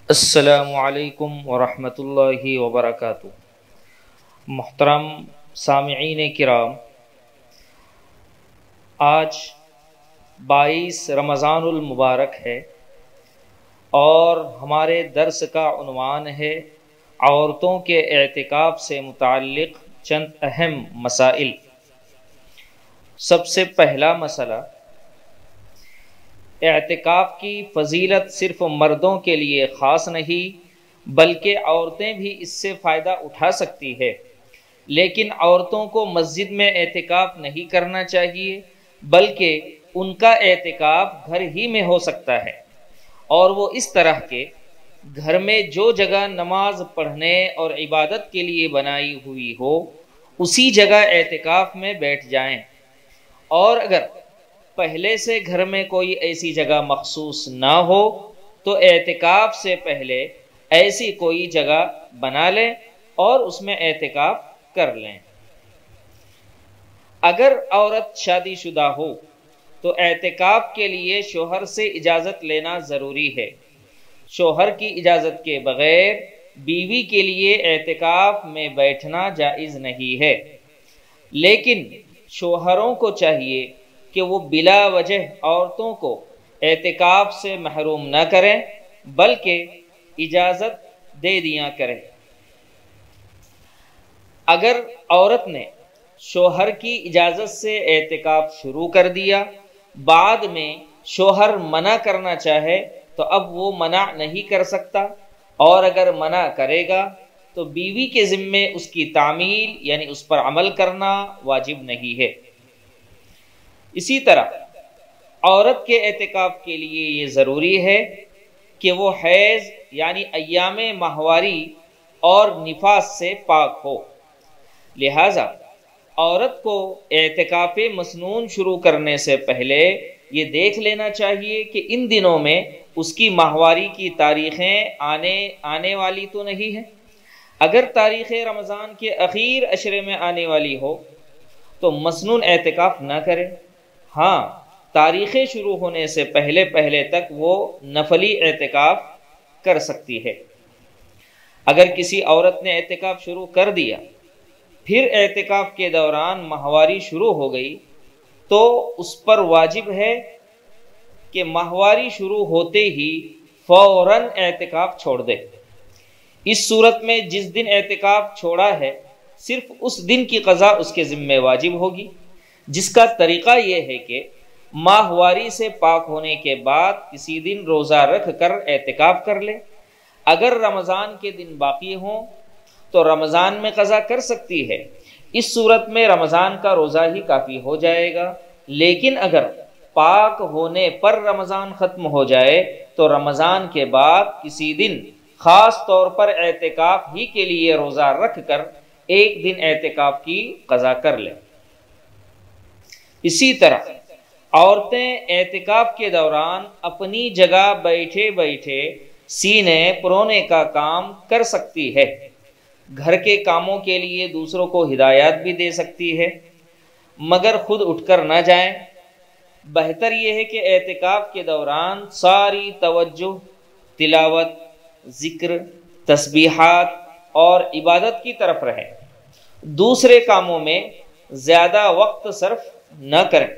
السلام علیکم ورحمۃ اللہ وبرکاتہ۔ محترم سامعین کرام، آج 22 رمضان المبارک ہے اور ہمارے درس کا عنوان ہے عورتوں کے اعتکاف سے متعلق چند اہم مسائل۔ سب سے پہلا مسئلہ، اعتکاف کی فضیلت صرف مردوں کے لیے خاص نہیں بلکہ عورتیں بھی اس سے فائدہ اٹھا سکتی ہے، لیکن عورتوں کو مسجد میں اعتکاف نہیں کرنا چاہیے بلکہ ان کا اعتکاف گھر ہی میں ہو سکتا ہے، اور وہ اس طرح کے گھر میں جو جگہ نماز پڑھنے اور عبادت کے لیے بنائی ہوئی ہو اسی جگہ اعتکاف میں بیٹھ جائیں، اور اگر پہلے سے گھر میں کوئی ایسی جگہ مخصوص نہ ہو تو اعتکاف سے پہلے ایسی کوئی جگہ بنا لیں اور اس میں اعتکاف کر لیں۔ اگر عورت شادی شدہ ہو تو اعتکاف کے لیے شوہر سے اجازت لینا ضروری ہے۔ شوہر کی اجازت کے بغیر بیوی کے لیے اعتکاف میں بیٹھنا جائز نہیں ہے، لیکن شوہروں کو چاہیے کہ وہ بلا وجہ عورتوں کو اعتکاف سے محروم نہ کریں بلکہ اجازت دے دیا کریں۔ اگر عورت نے شوہر کی اجازت سے اعتکاف شروع کر دیا، بعد میں شوہر منع کرنا چاہے تو اب وہ منع نہیں کر سکتا، اور اگر منع کرے گا تو بیوی کے ذمے اس کی تعمیل یعنی اس پر عمل کرنا واجب نہیں ہے۔ اسی طرح عورت کے اعتکاف کے لیے یہ ضروری ہے کہ وہ حیض یعنی ایام ماہواری اور نفاس سے پاک ہو، لہذا عورت کو اعتکاف مسنون شروع کرنے سے پہلے یہ دیکھ لینا چاہیے کہ ان دنوں میں اس کی ماہواری کی تاریخیں آنے والی تو نہیں ہیں۔ اگر تاریخ رمضان کے اخیر عشرے میں آنے والی ہو تو مسنون اعتکاف نہ کرے، ہاں تاریخیں شروع ہونے سے پہلے تک وہ نفلی اعتکاف کر سکتی ہے۔ اگر کسی عورت نے اعتکاف شروع کر دیا پھر اعتکاف کے دوران ماہواری شروع ہو گئی تو اس پر واجب ہے کہ ماہواری شروع ہوتے ہی فوراً اعتکاف چھوڑ دے۔ اس صورت میں جس دن اعتکاف چھوڑا ہے صرف اس دن کی قضا اس کے ذمہ واجب ہوگی، جس کا طریقہ یہ ہے کہ ماہواری سے پاک ہونے کے بعد کسی دن روزہ رکھ کر اعتکاف کر لے۔ اگر رمضان کے دن باقی ہوں تو رمضان میں قضا کر سکتی ہے، اس صورت میں رمضان کا روزہ ہی کافی ہو جائے گا، لیکن اگر پاک ہونے پر رمضان ختم ہو جائے تو رمضان کے بعد کسی دن خاص طور پر اعتکاف ہی کے لیے روزہ رکھ کر ایک دن اعتکاف کی قضا کر لے۔ اسی طرح عورتیں اعتکاف کے دوران اپنی جگہ بیٹھے بیٹھے سینے پرونے کا کام کر سکتی ہے، گھر کے کاموں کے لیے دوسروں کو ہدایات بھی دے سکتی ہے، مگر خود اٹھ کر نہ جائیں۔ بہتر یہ ہے کہ اعتکاف کے دوران ساری توجہ تلاوت، ذکر، تسبیحات اور عبادت کی طرف رہے، دوسرے کاموں میں زیادہ وقت صرف نہ کریں۔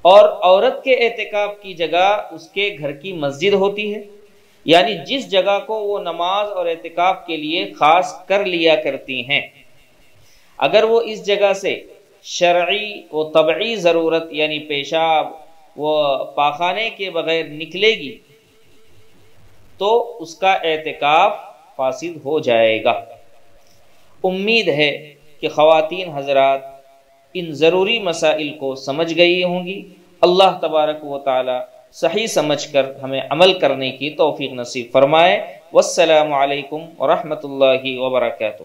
اور عورت کے اعتکاف کی جگہ اس کے گھر کی مسجد ہوتی ہے، یعنی جس جگہ کو وہ نماز اور اعتکاف کے لیے خاص کر لیا کرتی ہیں۔ اگر وہ اس جگہ سے شرعی و طبعی ضرورت یعنی پیشاب و پاخانے کے بغیر نکلے گی تو اس کا اعتکاف فاسد ہو جائے گا۔ امید ہے کہ خواتین حضرات ان ضروری مسائل کو سمجھ گئی ہوں گی۔ اللہ تبارک و تعالی صحیح سمجھ کر ہمیں عمل کرنے کی توفیق نصیب فرمائے۔ والسلام علیکم ورحمۃ اللہ وبرکاتہ۔